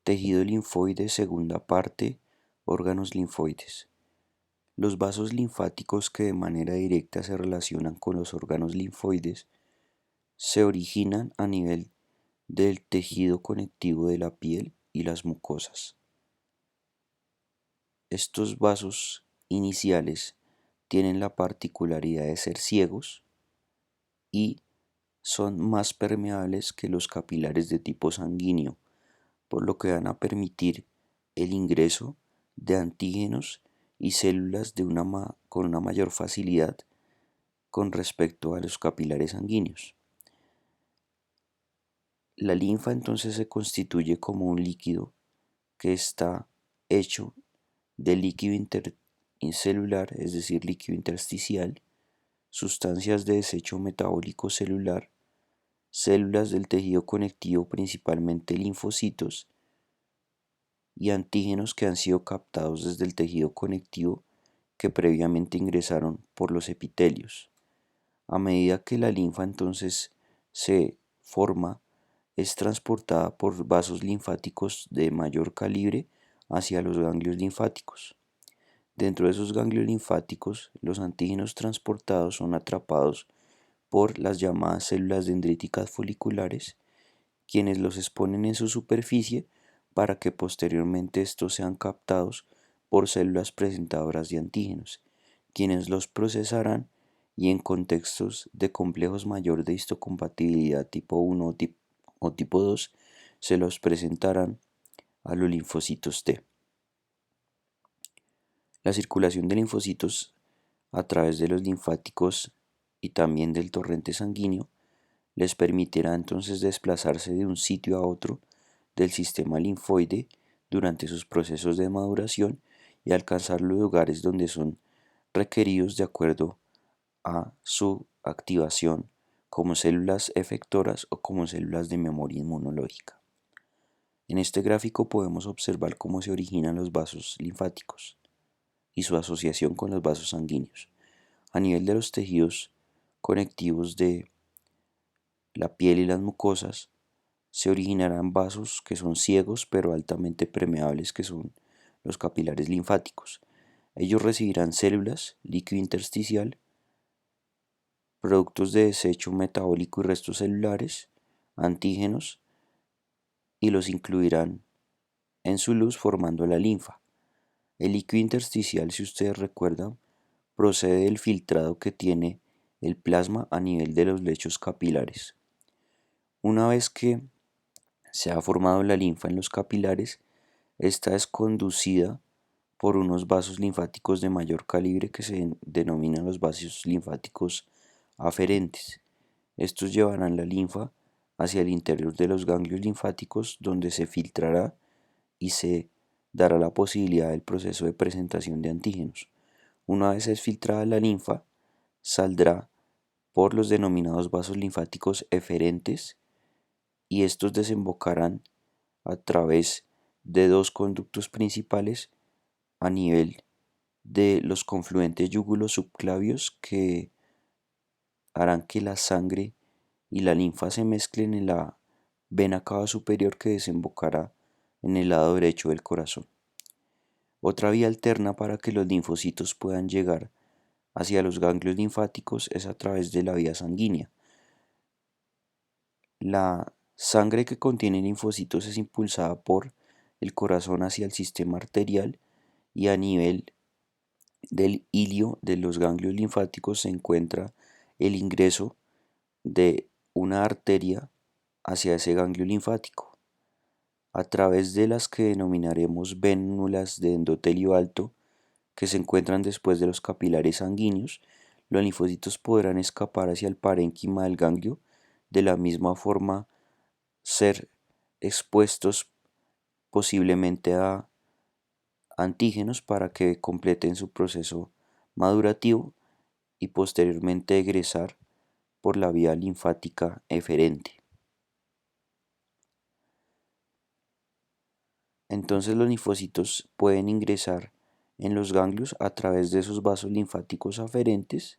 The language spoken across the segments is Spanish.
Tejido linfoide, segunda parte, órganos linfoides. Los vasos linfáticos que de manera directa se relacionan con los órganos linfoides se originan a nivel del tejido conectivo de la piel y las mucosas. Estos vasos iniciales tienen la particularidad de ser ciegos y son más permeables que los capilares de tipo sanguíneo, por lo que van a permitir el ingreso de antígenos y células con una mayor facilidad con respecto a los capilares sanguíneos. La linfa entonces se constituye como un líquido que está hecho de líquido intercelular, es decir, líquido intersticial, sustancias de desecho metabólico celular, células del tejido conectivo, principalmente linfocitos, y antígenos que han sido captados desde el tejido conectivo que previamente ingresaron por los epitelios. A medida que la linfa entonces se forma, es transportada por vasos linfáticos de mayor calibre hacia los ganglios linfáticos. Dentro de esos ganglios linfáticos, los antígenos transportados son atrapados por las llamadas células dendríticas foliculares, quienes los exponen en su superficie para que posteriormente estos sean captados por células presentadoras de antígenos, quienes los procesarán y en contextos de complejos mayor de histocompatibilidad tipo 1 o tipo 2 se los presentarán a los linfocitos T. La circulación de linfocitos a través de los linfáticos y también del torrente sanguíneo les permitirá entonces desplazarse de un sitio a otro del sistema linfoide durante sus procesos de maduración y alcanzar los lugares donde son requeridos de acuerdo a su activación como células efectoras o como células de memoria inmunológica. En este gráfico podemos observar cómo se originan los vasos linfáticos y su asociación con los vasos sanguíneos. A nivel de los tejidos conectivos de la piel y las mucosas, se originarán vasos que son ciegos pero altamente permeables, que son los capilares linfáticos. Ellos recibirán células, líquido intersticial, productos de desecho metabólico y restos celulares, antígenos, y los incluirán en su luz formando la linfa. El líquido intersticial, si ustedes recuerdan, procede del filtrado que tiene el plasma a nivel de los lechos capilares. Una vez que se ha formado la linfa en los capilares, esta es conducida por unos vasos linfáticos de mayor calibre que se denominan los vasos linfáticos aferentes. Estos llevarán la linfa hacia el interior de los ganglios linfáticos, donde se filtrará y se dará la posibilidad del proceso de presentación de antígenos. Una vez es filtrada la linfa, saldrá por los denominados vasos linfáticos eferentes y estos desembocarán a través de dos conductos principales a nivel de los confluentes yúgulos subclavios que harán que la sangre y la linfa se mezclen en la vena cava superior que desembocará en el lado derecho del corazón. Otra vía alterna para que los linfocitos puedan llegar hacia los ganglios linfáticos es a través de la vía sanguínea. La sangre que contiene linfocitos es impulsada por el corazón hacia el sistema arterial y a nivel del hilio de los ganglios linfáticos se encuentra el ingreso de una arteria hacia ese ganglio linfático, a través de las que denominaremos vénulas de endotelio alto que se encuentran después de los capilares sanguíneos. Los linfocitos podrán escapar hacia el parénquima del ganglio, de la misma forma ser expuestos posiblemente a antígenos para que completen su proceso madurativo y posteriormente egresar por la vía linfática eferente. Entonces los linfocitos pueden ingresar en los ganglios a través de esos vasos linfáticos aferentes,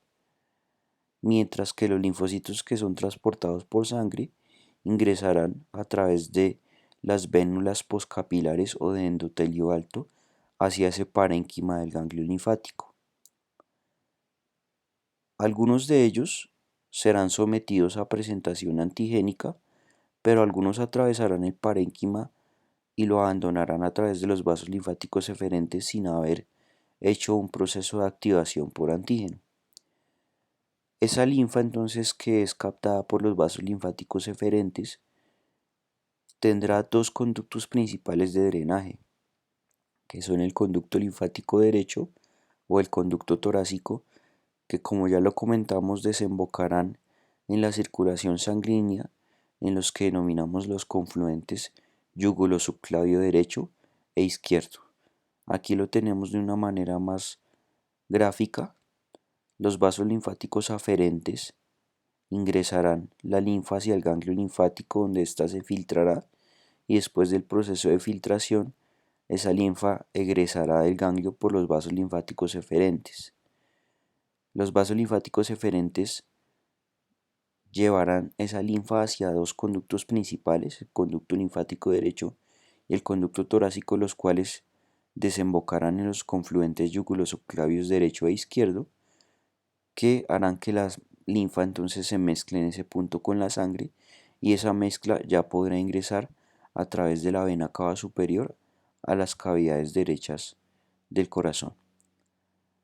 mientras que los linfocitos que son transportados por sangre ingresarán a través de las vénulas poscapilares o de endotelio alto hacia ese parénquima del ganglio linfático. Algunos de ellos serán sometidos a presentación antigénica, pero algunos atravesarán el parénquima y lo abandonarán a través de los vasos linfáticos eferentes sin haber hecho un proceso de activación por antígeno. Esa linfa entonces que es captada por los vasos linfáticos eferentes tendrá dos conductos principales de drenaje, que son el conducto linfático derecho o el conducto torácico, que como ya lo comentamos desembocarán en la circulación sanguínea en los que denominamos los confluentes yúgulo subclavio derecho e izquierdo. Aquí lo tenemos de una manera más gráfica. Los vasos linfáticos aferentes ingresarán la linfa hacia el ganglio linfático donde ésta se filtrará y después del proceso de filtración, esa linfa egresará del ganglio por los vasos linfáticos eferentes. Los vasos linfáticos eferentes llevarán esa linfa hacia dos conductos principales, el conducto linfático derecho y el conducto torácico, los cuales desembocarán en los confluentes yugulosubclavios derecho e izquierdo, que harán que la linfa entonces se mezcle en ese punto con la sangre y esa mezcla ya podrá ingresar a través de la vena cava superior a las cavidades derechas del corazón.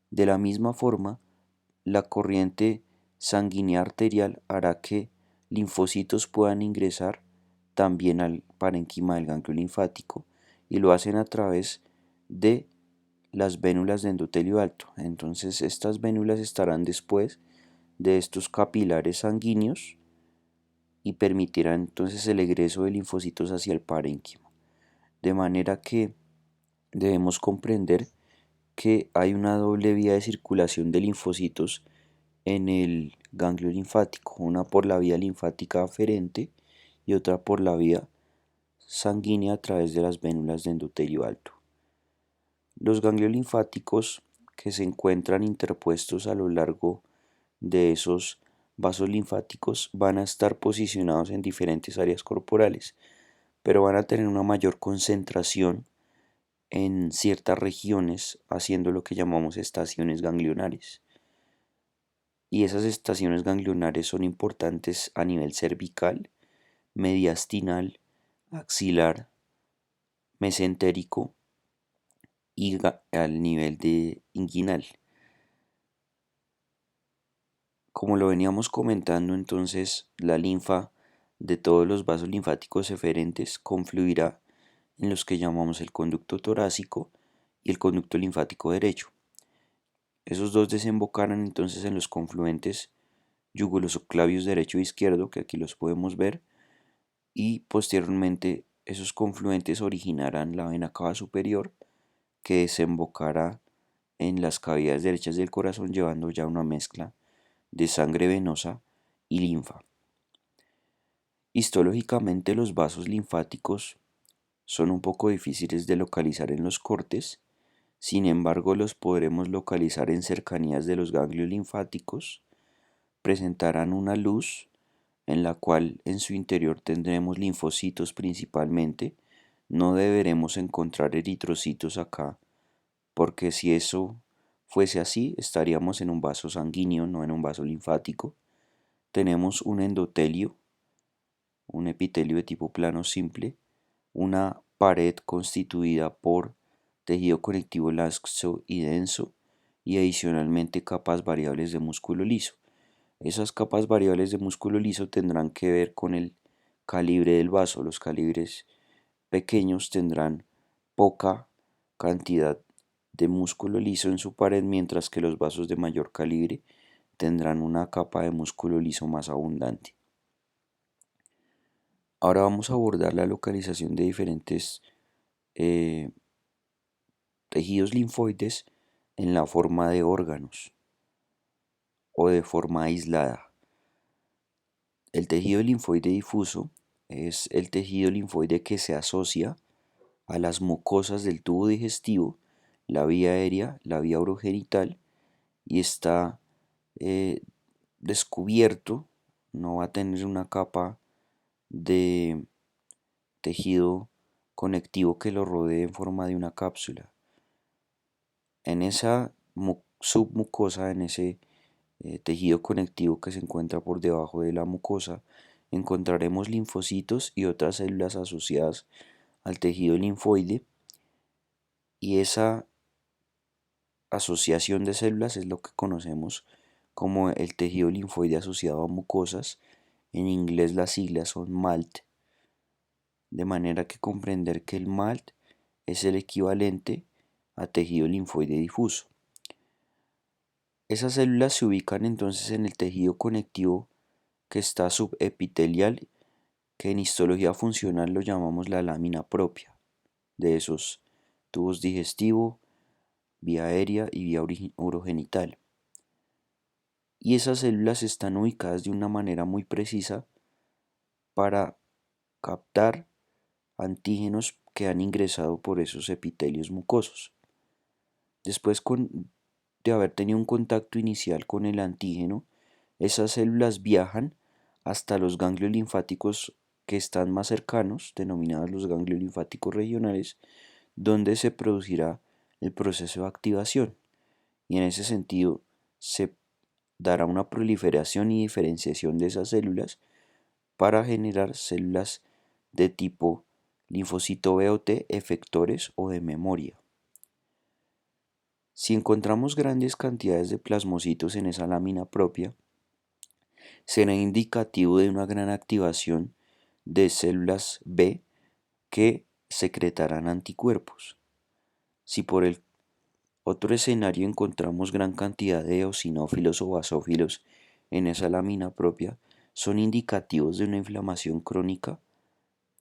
De la misma forma, la corriente sanguínea arterial hará que linfocitos puedan ingresar también al parénquima del ganglio linfático y lo hacen a través de las vénulas de endotelio alto. Entonces estas vénulas estarán después de estos capilares sanguíneos y permitirán entonces el egreso de linfocitos hacia el parénquima. De manera que debemos comprender que hay una doble vía de circulación de linfocitos en el ganglio linfático, una por la vía linfática aferente y otra por la vía sanguínea a través de las vénulas de endotelio alto. Los ganglios linfáticos que se encuentran interpuestos a lo largo de esos vasos linfáticos van a estar posicionados en diferentes áreas corporales, pero van a tener una mayor concentración en ciertas regiones, haciendo lo que llamamos estaciones ganglionares. Y esas estaciones ganglionares son importantes a nivel cervical, mediastinal, axilar, mesentérico y al nivel de inguinal. Como lo veníamos comentando, entonces la linfa de todos los vasos linfáticos eferentes confluirá en los que llamamos el conducto torácico y el conducto linfático derecho. Esos dos desembocarán entonces en los confluentes yugulosubclavios derecho e izquierdo, que aquí los podemos ver, y posteriormente esos confluentes originarán la vena cava superior, que desembocará en las cavidades derechas del corazón, llevando ya una mezcla de sangre venosa y linfa. Histológicamente los vasos linfáticos son un poco difíciles de localizar en los cortes, sin embargo los podremos localizar en cercanías de los ganglios linfáticos. Presentarán una luz en la cual en su interior tendremos linfocitos principalmente. No deberemos encontrar eritrocitos acá, porque si eso fuese así, estaríamos en un vaso sanguíneo, no en un vaso linfático. Tenemos un endotelio, un epitelio de tipo plano simple, una pared constituida por tejido conectivo laxo y denso y adicionalmente capas variables de músculo liso. Esas capas variables de músculo liso tendrán que ver con el calibre del vaso. Los calibres pequeños tendrán poca cantidad de músculo liso en su pared, mientras que los vasos de mayor calibre tendrán una capa de músculo liso más abundante. Ahora vamos a abordar la localización de diferentes eh, tejidos linfoides en la forma de órganos o de forma aislada. El tejido linfoide difuso es el tejido linfoide que se asocia a las mucosas del tubo digestivo, la vía aérea, la vía urogenital y está eh, descubierto, no va a tener una capa de tejido conectivo que lo rodee en forma de una cápsula. En esa submucosa, en ese tejido conectivo que se encuentra por debajo de la mucosa, encontraremos linfocitos y otras células asociadas al tejido linfoide, y esa asociación de células es lo que conocemos como el tejido linfoide asociado a mucosas. En inglés las siglas son MALT, de manera que comprender que el MALT es el equivalente a tejido linfoide difuso. Esas células se ubican entonces en el tejido conectivo que está subepitelial, que en histología funcional lo llamamos la lámina propia de esos tubos digestivo, vía aérea y vía urogenital. Y esas células están ubicadas de una manera muy precisa para captar antígenos que han ingresado por esos epitelios mucosos. Después de haber tenido un contacto inicial con el antígeno, esas células viajan hasta los ganglios linfáticos que están más cercanos, denominados los ganglios linfáticos regionales, donde se producirá el proceso de activación, y en ese sentido se dará una proliferación y diferenciación de esas células para generar células de tipo linfocito B o T efectores o de memoria. Si encontramos grandes cantidades de plasmocitos en esa lámina propia, será indicativo de una gran activación de células B que secretarán anticuerpos. Si por el otro escenario encontramos gran cantidad de eosinófilos o basófilos en esa lámina propia, son indicativos de una inflamación crónica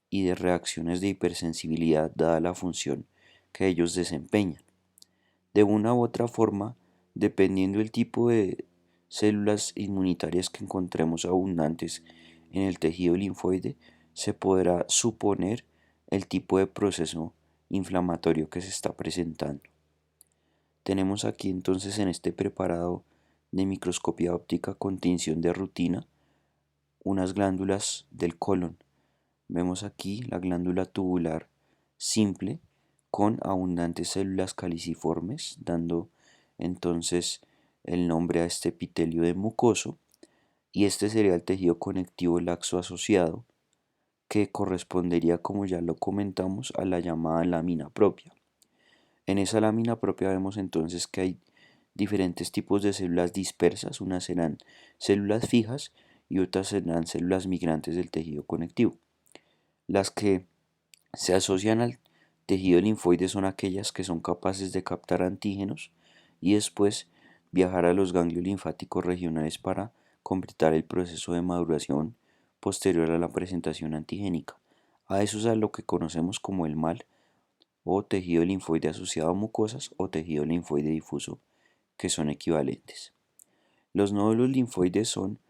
y de reacciones de hipersensibilidad dada la función que ellos desempeñan. De una u otra forma, dependiendo del tipo de células inmunitarias que encontremos abundantes en el tejido linfoide, se podrá suponer el tipo de proceso inflamatorio que se está presentando. Tenemos aquí entonces en este preparado de microscopía óptica con tinción de rutina unas glándulas del colon. Vemos aquí la glándula tubular simple con abundantes células caliciformes, dando entonces el nombre a este epitelio de mucoso, y este sería el tejido conectivo laxo asociado, que correspondería, como ya lo comentamos, a la llamada lámina propia. En esa lámina propia vemos entonces que hay diferentes tipos de células dispersas, unas serán células fijas y otras serán células migrantes del tejido conectivo. Las que se asocian al tejido linfoide son aquellas que son capaces de captar antígenos y después viajar a los ganglios linfáticos regionales para completar el proceso de maduración posterior a la presentación antigénica. A eso es a lo que conocemos como el MAL, o tejido linfoide asociado a mucosas, o tejido linfoide difuso, que son equivalentes. Los nódulos linfoides son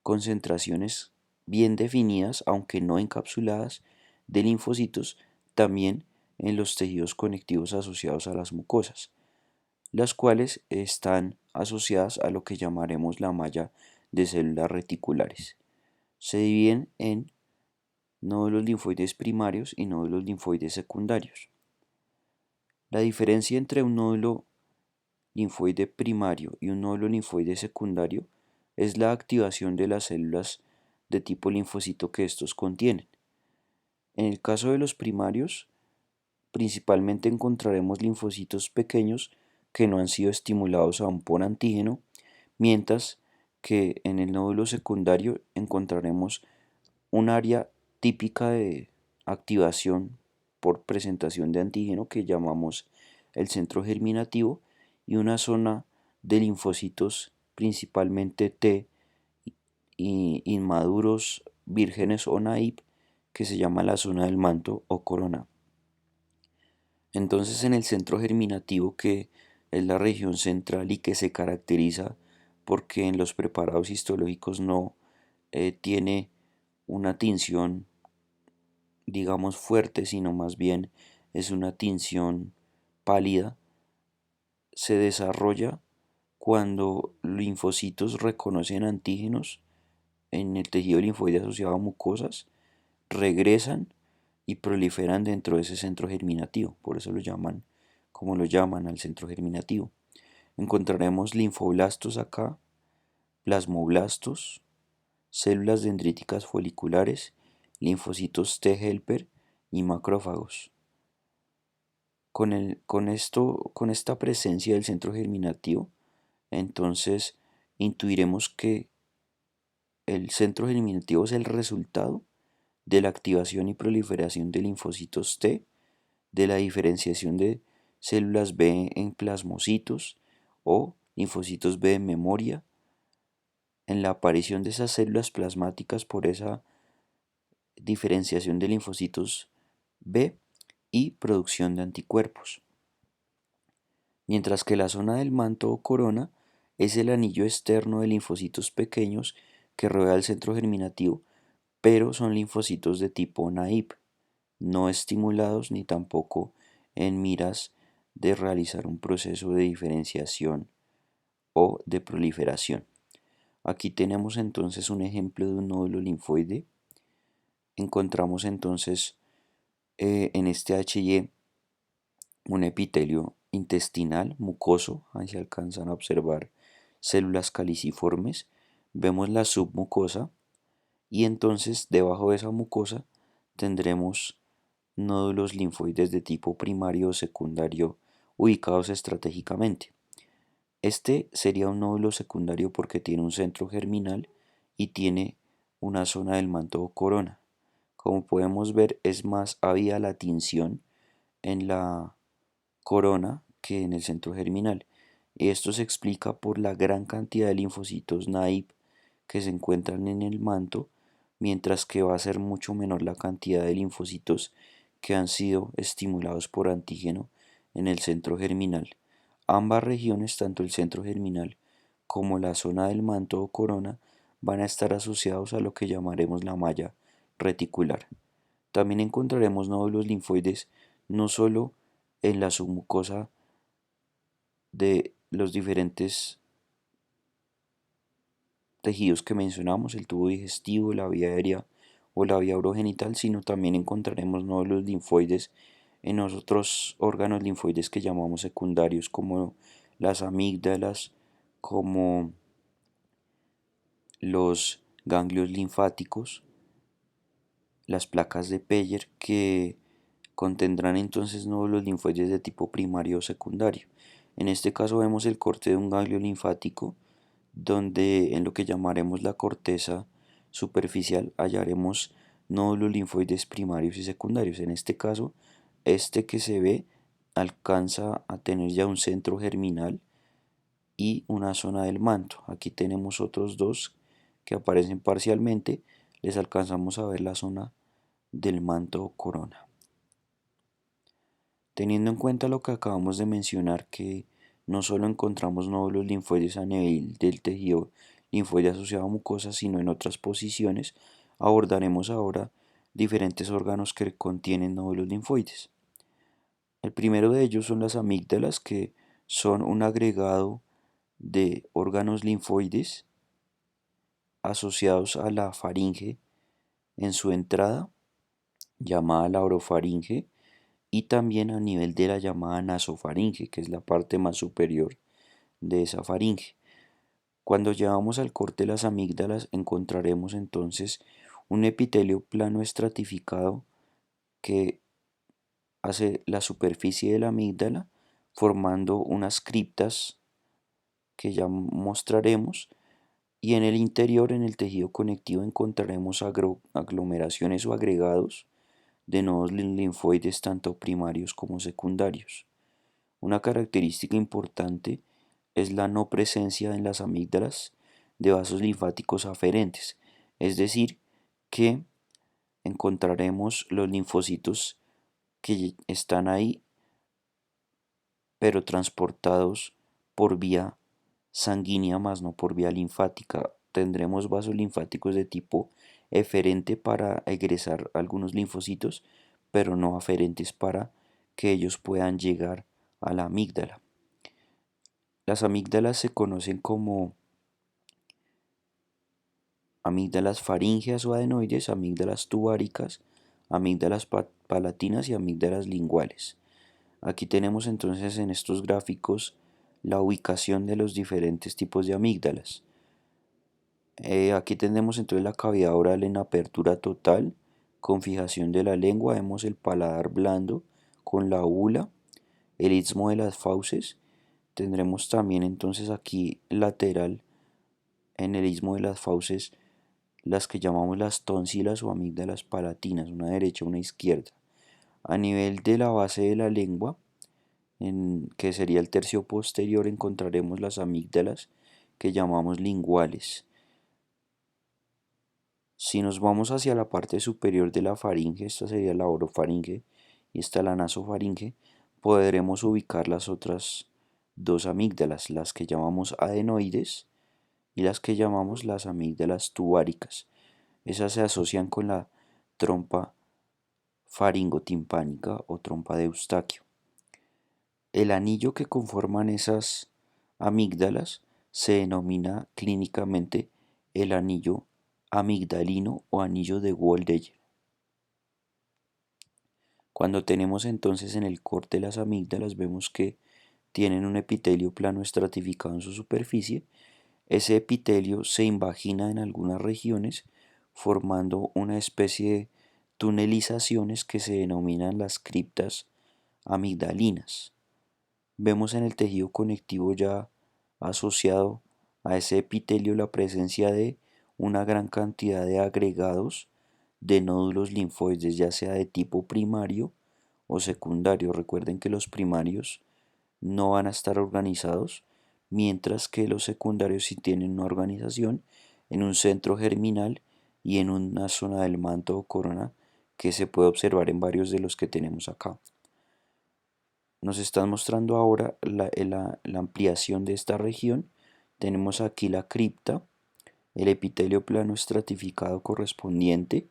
concentraciones bien definidas, aunque no encapsuladas, de linfocitos también en los tejidos conectivos asociados a las mucosas, las cuales están asociadas a lo que llamaremos la malla de células reticulares. Se dividen en nódulos linfoides primarios y nódulos linfoides secundarios. La diferencia entre un nódulo linfoide primario y un nódulo linfoide secundario es la activación de las células de tipo linfocito que estos contienen. En el caso de los primarios, principalmente encontraremos linfocitos pequeños que no han sido estimulados aún por antígeno, mientras que en el nódulo secundario encontraremos un área típica de activación por presentación de antígeno que llamamos el centro germinativo, y una zona de linfocitos principalmente T y inmaduros, vírgenes o naive, que se llama la zona del manto o corona. Entonces en el centro germinativo, que es la región central y que se caracteriza porque en los preparados histológicos no tiene una tinción, digamos, fuerte, sino más bien es una tinción pálida, se desarrolla cuando linfocitos reconocen antígenos en el tejido linfoide asociado a mucosas, regresan y proliferan dentro de ese centro germinativo, por eso lo llaman como lo llaman al centro germinativo. Encontraremos linfoblastos acá, plasmoblastos, células dendríticas foliculares, linfocitos T helper y macrófagos. Con esta presencia del centro germinativo, entonces intuiremos que el centro germinativo es el resultado de la activación y proliferación de linfocitos T, de la diferenciación de células B en plasmocitos o linfocitos B en memoria, en la aparición de esas células plasmáticas por esa diferenciación de linfocitos B y producción de anticuerpos. Mientras que la zona del manto o corona es el anillo externo de linfocitos pequeños que rodea el centro germinativo, pero son linfocitos de tipo naive, no estimulados ni tampoco en miras de realizar un proceso de diferenciación o de proliferación. Aquí tenemos entonces un ejemplo de un nódulo linfoide. Encontramos entonces en este HY un epitelio intestinal mucoso, ahí se alcanzan a observar células caliciformes, vemos la submucosa y entonces debajo de esa mucosa tendremos nódulos linfoides de tipo primario o secundario ubicados estratégicamente. Este sería un nódulo secundario porque tiene un centro germinal y tiene una zona del manto o corona. Como podemos ver, es más había la tinción en la corona que en el centro germinal. Esto se explica por la gran cantidad de linfocitos naive que se encuentran en el manto, mientras que va a ser mucho menor la cantidad de linfocitos que han sido estimulados por antígeno en el centro germinal. Ambas regiones, tanto el centro germinal como la zona del manto o corona, van a estar asociados a lo que llamaremos la malla reticular. También encontraremos nódulos linfoides no solo en la submucosa de los diferentes tejidos que mencionamos, el tubo digestivo, la vía aérea o la vía urogenital, sino también encontraremos nódulos linfoides en otros órganos linfoides que llamamos secundarios, como las amígdalas, como los ganglios linfáticos, las placas de Peyer, que contendrán entonces nódulos linfoides de tipo primario o secundario. En este caso vemos el corte de un ganglio linfático, donde en lo que llamaremos la corteza superficial hallaremos nódulos linfoides primarios y secundarios. En este caso, este que se ve alcanza a tener ya un centro germinal y una zona del manto. Aquí tenemos otros dos que aparecen parcialmente. Les alcanzamos a ver la zona del manto o corona. Teniendo en cuenta lo que acabamos de mencionar, que no solo encontramos nódulos linfoides a nivel del tejido linfoide asociado a mucosa, sino en otras posiciones, abordaremos ahora diferentes órganos que contienen nódulos linfoides. El primero de ellos son las amígdalas, que son un agregado de órganos linfoides asociados a la faringe en su entrada, llamada la orofaringe, y también a nivel de la llamada nasofaringe, que es la parte más superior de esa faringe. Cuando llevamos al corte las amígdalas encontraremos entonces un epitelio plano estratificado que hace la superficie de la amígdala formando unas criptas que ya mostraremos, y en el interior, en el tejido conectivo, encontraremos aglomeraciones o agregados de nodos linfoides tanto primarios como secundarios. Una característica importante es la no presencia en las amígdalas de vasos linfáticos aferentes, es decir, que encontraremos los linfocitos que están ahí, pero transportados por vía sanguínea más no por vía linfática. Tendremos vasos linfáticos de tipo eferente para egresar algunos linfocitos, pero no aferentes para que ellos puedan llegar a la amígdala. Las amígdalas se conocen como amígdalas faríngeas o adenoides, amígdalas tubáricas, amígdalas palatinas y amígdalas linguales. Aquí tenemos entonces en estos gráficos la ubicación de los diferentes tipos de amígdalas. Aquí tenemos entonces la cavidad oral en apertura total, con fijación de la lengua, vemos el paladar blando con la ula, el istmo de las fauces. Tendremos también entonces aquí lateral en el istmo de las fauces las que llamamos las tonsilas o amígdalas palatinas, una derecha, una izquierda. A nivel de la base de la lengua, que sería el tercio posterior, encontraremos las amígdalas que llamamos linguales. Si nos vamos hacia la parte superior de la faringe, esta sería la orofaringe y esta la nasofaringe, podremos ubicar las otras dos amígdalas, las que llamamos adenoides y las que llamamos las amígdalas tubáricas. Esas se asocian con la trompa faringotimpánica o trompa de Eustaquio. El anillo que conforman esas amígdalas se denomina clínicamente el anillo amigdalino o anillo de Waldeyer. Cuando tenemos entonces en el corte las amígdalas, vemos que tienen un epitelio plano estratificado en su superficie. Ese epitelio se invagina en algunas regiones formando una especie de tunelizaciones que se denominan las criptas amigdalinas. Vemos en el tejido conectivo ya asociado a ese epitelio la presencia de una gran cantidad de agregados de nódulos linfoides, ya sea de tipo primario o secundario. Recuerden que los primarios no van a estar organizados, mientras que los secundarios sí tienen una organización en un centro germinal y en una zona del manto o corona que se puede observar en varios de los que tenemos acá. Nos están mostrando ahora la ampliación de esta región. Tenemos aquí la cripta, el epitelio plano estratificado correspondiente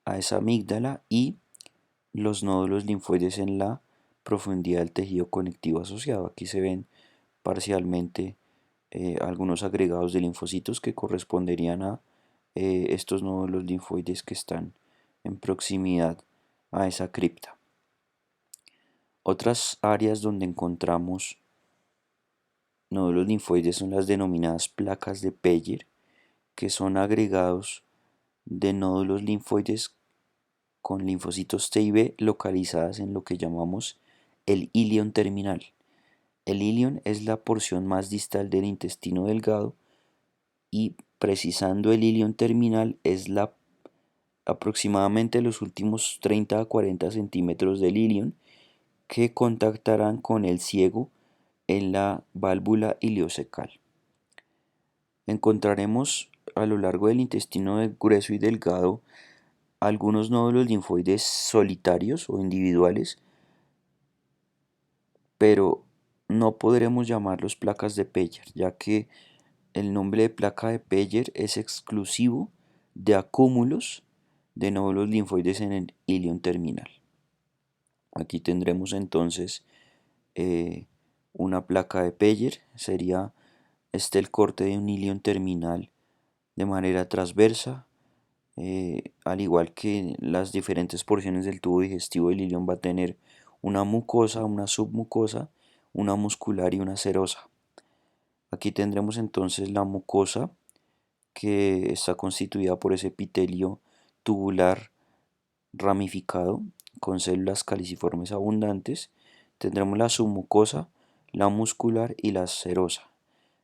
a esa amígdala y los nódulos linfoides en la profundidad del tejido conectivo asociado. Aquí se ven parcialmente algunos agregados de linfocitos que corresponderían a estos nódulos linfoides que están en proximidad a esa cripta. Otras áreas donde encontramos nódulos linfoides son las denominadas placas de Peyer, que son agregados de nódulos linfoides con linfocitos T y B localizadas en lo que llamamos el ilion terminal. El ilion es la porción más distal del intestino delgado y precisando el ilion terminal es aproximadamente los últimos 30 a 40 centímetros del ilion que contactarán con el ciego en la válvula iliocecal. Encontraremos a lo largo del intestino grueso y delgado algunos nódulos linfoides solitarios o individuales, pero no podremos llamarlos placas de Peyer, ya que el nombre de placa de Peyer es exclusivo de acúmulos de nódulos linfoides en el ilion terminal. Aquí tendremos entonces una placa de Peyer, sería el corte de un ilion terminal de manera transversa, al igual que las diferentes porciones del tubo digestivo del ilion va a tener una mucosa, una submucosa, una muscular y una serosa. Aquí tendremos entonces la mucosa que está constituida por ese epitelio tubular ramificado con células caliciformes abundantes. Tendremos la submucosa, la muscular y la serosa.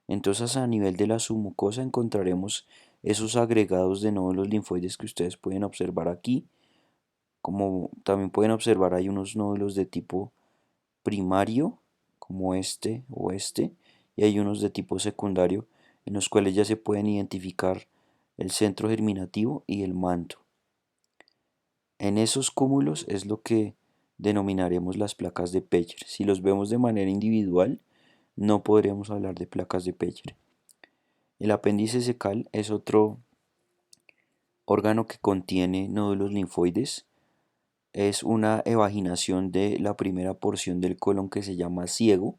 Entonces a nivel de la submucosa encontraremos esos agregados de nódulos linfoides que ustedes pueden observar aquí. Como también pueden observar hay unos nódulos de tipo primario como este o este y hay unos de tipo secundario en los cuales ya se pueden identificar el centro germinativo y el manto. En esos cúmulos es lo que denominaremos las placas de Peyer. Si los vemos de manera individual, no podríamos hablar de placas de Peyer. El apéndice cecal es otro órgano que contiene nódulos linfoides. Es una evaginación de la primera porción del colon que se llama ciego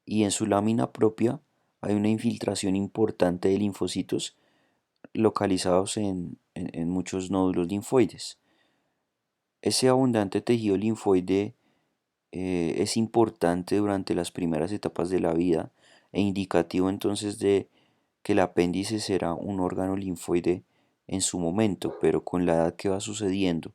y en su lámina propia hay una infiltración importante de linfocitos localizados en muchos nódulos linfoides. Ese abundante tejido linfoide es importante durante las primeras etapas de la vida e indicativo entonces de que el apéndice será un órgano linfoide en su momento, pero con la edad que va sucediendo,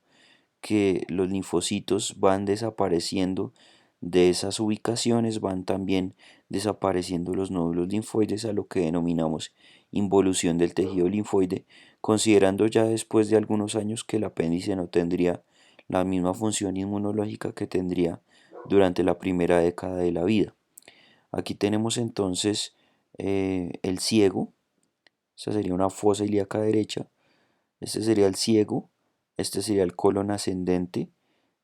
que los linfocitos van desapareciendo de esas ubicaciones, van también desapareciendo los nódulos linfoides, a lo que denominamos involución del tejido linfoide, considerando ya después de algunos años que el apéndice no tendría la misma función inmunológica que tendría durante la primera década de la vida. Aquí tenemos entonces el ciego, esa sería una fosa ilíaca derecha, este sería el ciego, este sería el colon ascendente,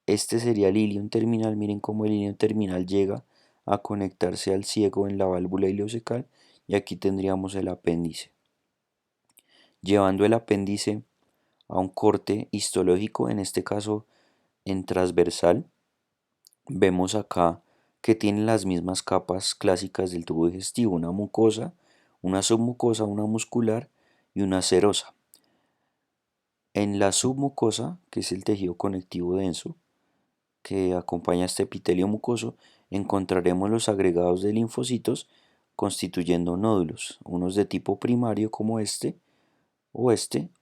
este sería el ilion terminal. Miren cómo el ilion terminal llega a conectarse al ciego en la válvula ileocecal, y aquí tendríamos el apéndice. Llevando el apéndice a un corte histológico, en este caso en transversal, vemos acá que tiene las mismas capas clásicas del tubo digestivo, una mucosa, una submucosa, una muscular y una serosa. En la submucosa, que es el tejido conectivo denso que acompaña a este epitelio mucoso, encontraremos los agregados de linfocitos constituyendo nódulos, unos de tipo primario como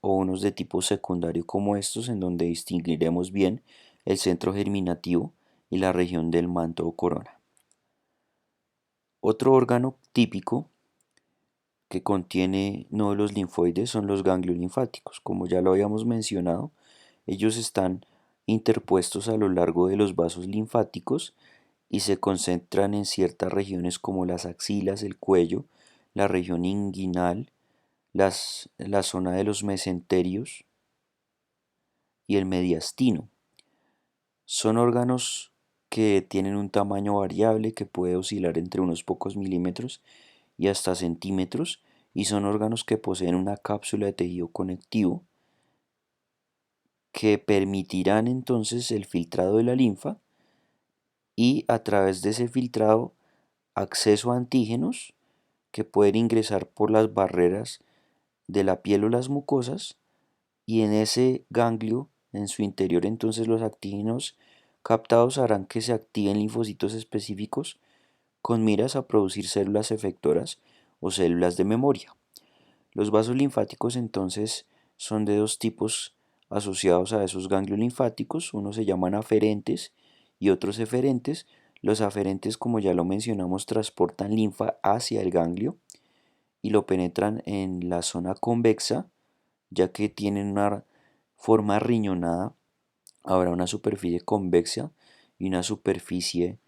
o unos de tipo secundario como estos, en donde distinguiremos bien el centro germinativo y la región del manto o corona. Otro órgano típico que contiene nódulos linfoides son los ganglios linfáticos. Como ya lo habíamos mencionado, ellos están interpuestos a lo largo de los vasos linfáticos y se concentran en ciertas regiones como las axilas, el cuello, la región inguinal, la zona de los mesenterios y el mediastino. Son órganos que tienen un tamaño variable que puede oscilar entre unos pocos milímetros y hasta centímetros, y son órganos que poseen una cápsula de tejido conectivo que permitirán entonces el filtrado de la linfa y, a través de ese filtrado, acceso a antígenos que pueden ingresar por las barreras de la piel o las mucosas, y en ese ganglio, en su interior, entonces los antígenos captados harán que se activen linfocitos específicos con miras a producir células efectoras o células de memoria. Los vasos linfáticos entonces son de dos tipos asociados a esos ganglios linfáticos, unos se llaman aferentes y otros eferentes. Los aferentes, como ya lo mencionamos, transportan linfa hacia el ganglio y lo penetran en la zona convexa, ya que tienen una forma riñonada. Habrá una superficie convexa y una superficie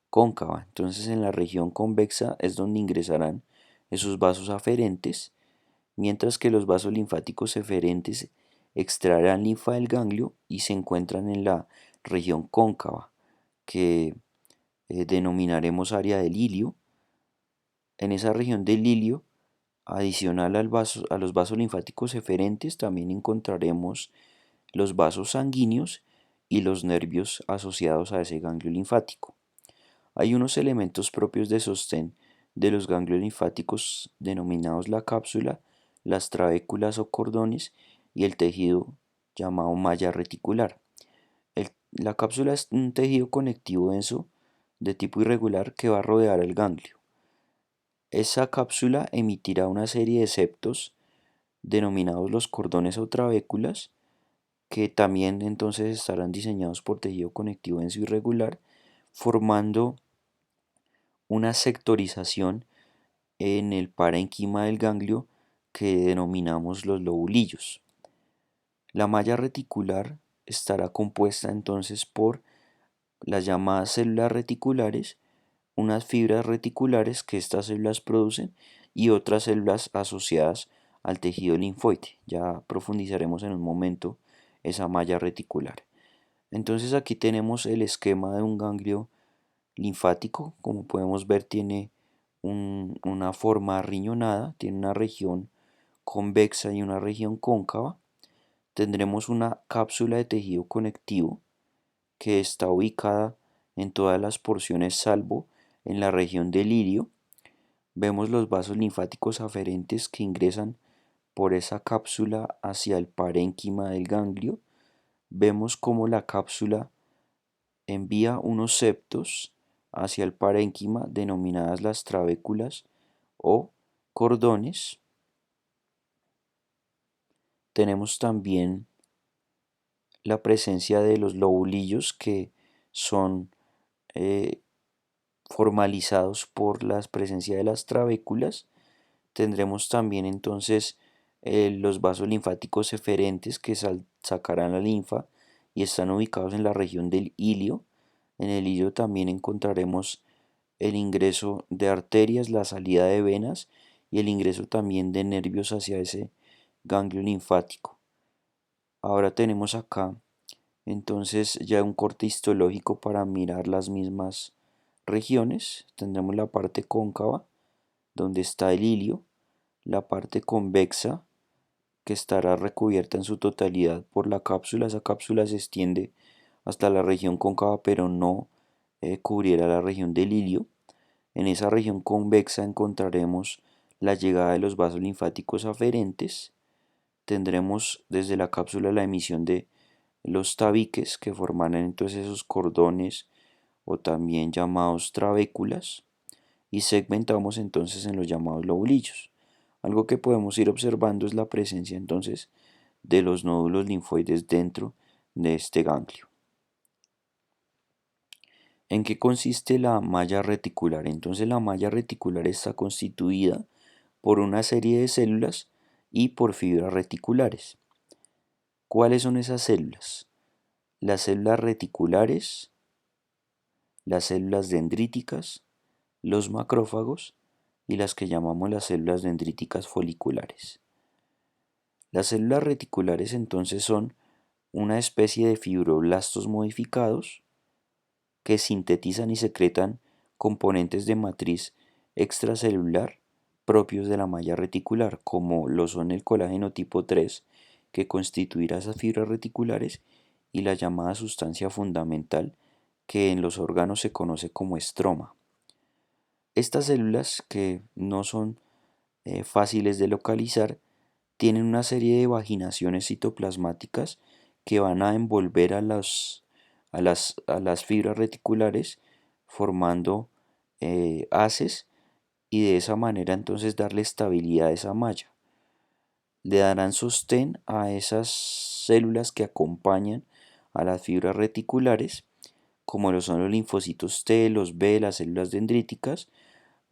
cóncava. Entonces, en la región convexa es donde ingresarán esos vasos aferentes, mientras que los vasos linfáticos eferentes extraerán linfa del ganglio y se encuentran en la región cóncava, que denominaremos área del ilio. En esa región del ilio, adicional a los vasos linfáticos eferentes, también encontraremos los vasos sanguíneos y los nervios asociados a ese ganglio linfático. Hay unos elementos propios de sostén de los ganglios linfáticos denominados la cápsula, las trabéculas o cordones y el tejido llamado malla reticular. La cápsula es un tejido conectivo denso de tipo irregular que va a rodear el ganglio. Esa cápsula emitirá una serie de septos denominados los cordones o trabéculas, que también entonces estarán diseñados por tejido conectivo denso irregular, formando una sectorización en el parénquima del ganglio que denominamos los lobulillos. La malla reticular estará compuesta entonces por las llamadas células reticulares, unas fibras reticulares que estas células producen y otras células asociadas al tejido linfoide. Ya profundizaremos en un momento esa malla reticular. Entonces aquí tenemos el esquema de un ganglio linfático. Como podemos ver, tiene una forma riñonada, tiene una región convexa y una región cóncava. Tendremos una cápsula de tejido conectivo que está ubicada en todas las porciones salvo en la región del ilirio. Vemos los vasos linfáticos aferentes que ingresan por esa cápsula hacia el parénquima del ganglio, vemos cómo la cápsula envía unos septos hacia el parénquima denominadas las trabéculas o cordones. Tenemos también la presencia de los lobulillos que son eh, formalizados por la presencia de las trabéculas. Tendremos también entonces los vasos linfáticos eferentes que sacarán la linfa y están ubicados en la región del ilio. En el ilio también encontraremos el ingreso de arterias, la salida de venas y el ingreso también de nervios hacia ese ganglio linfático. Ahora tenemos acá entonces ya un corte histológico para mirar las mismas regiones. Tendremos la parte cóncava, donde está el ilio, la parte convexa, que estará recubierta en su totalidad por la cápsula. Esa cápsula se extiende hasta la región cóncava, pero no cubrirá la región del ilio. En esa región convexa encontraremos la llegada de los vasos linfáticos aferentes. Tendremos desde la cápsula la emisión de los tabiques que formarán entonces esos cordones o también llamados trabéculas y segmentamos entonces en los llamados lobulillos. Algo que podemos ir observando es la presencia entonces de los nódulos linfoides dentro de este ganglio. ¿En qué consiste la malla reticular? Entonces la malla reticular está constituida por una serie de células y por fibras reticulares. ¿Cuáles son esas células? Las células reticulares, las células dendríticas, los macrófagos y las que llamamos las células dendríticas foliculares. Las células reticulares entonces son una especie de fibroblastos modificados que sintetizan y secretan componentes de matriz extracelular propios de la malla reticular, como lo son el colágeno tipo 3, que constituirá esas fibras reticulares, y la llamada sustancia fundamental, que en los órganos se conoce como estroma. Estas células, que no son fáciles de localizar, tienen una serie de vaginaciones citoplasmáticas que van a envolver a las fibras reticulares formando haces y de esa manera entonces darle estabilidad a esa malla. Le darán sostén a esas células que acompañan a las fibras reticulares, como lo son los linfocitos T, los B, las células dendríticas,